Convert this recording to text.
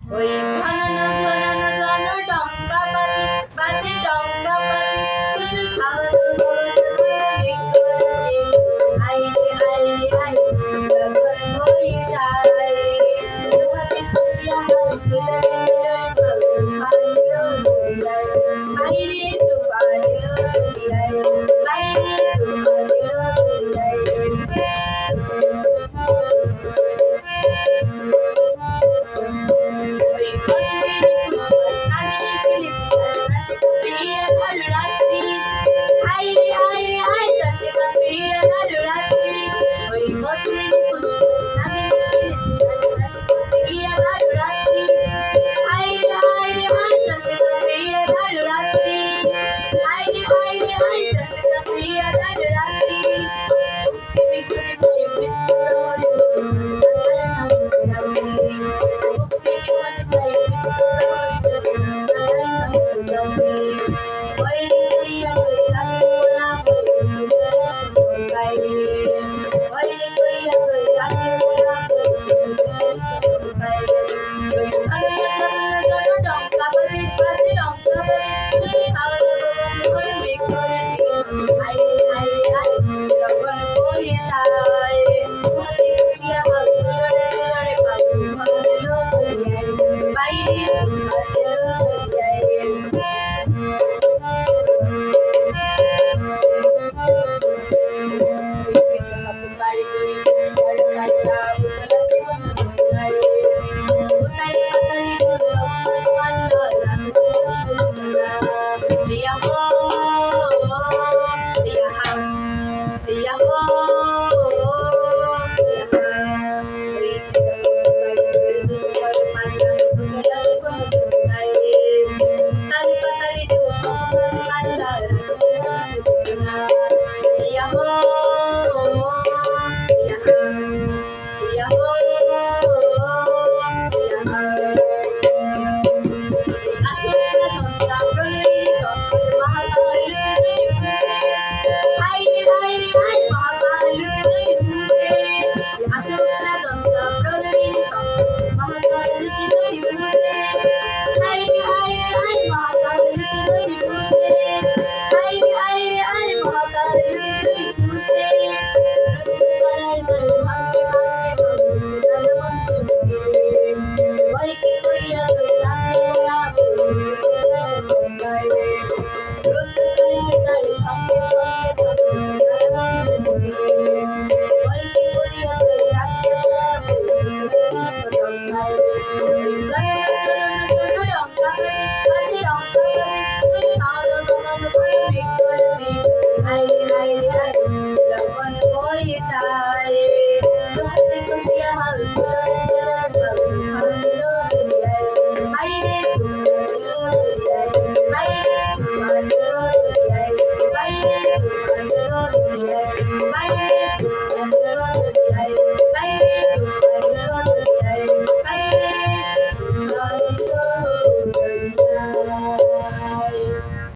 ওই ঝননো ঝননো ঝন ডঙ্কা বাজে বাজে ডঙ্কা বাজে শুধু সাধু আইরে আইরে আইরে গগন বয়ে যায় দুহাতে খুশিয়া হাল দুলরে দুলরে ফাগুন ফানিলো দুলিয়ায় আইরে তুফানিলো দুলিয়ায় আইরে তুফানিলো দুলিয়ায় ওই বজরের ফুসফাস নাগিনী ফেলেছে শ্বাসনাশে কাঁপিয়ে আধার রাত্রি হায়রে হায়রে হায় তাসে কাঁপিয়ে আধার রাত্রি ওই বজরের ফুসফাস নাগিনী ফেলেছে শ্বাসনাশে কাঁপিয়ে আধার রাত্রি হায়রে হায়রে হায় তাসে কাঁপিয়ে আধার রাত্রি হায়রে হায়রে হায় তাসে কাঁপিয়ে আধার রাত্রি মুক্তি বিঘ্নে ভয়ে মৃত্যু প্রহরে বাইরে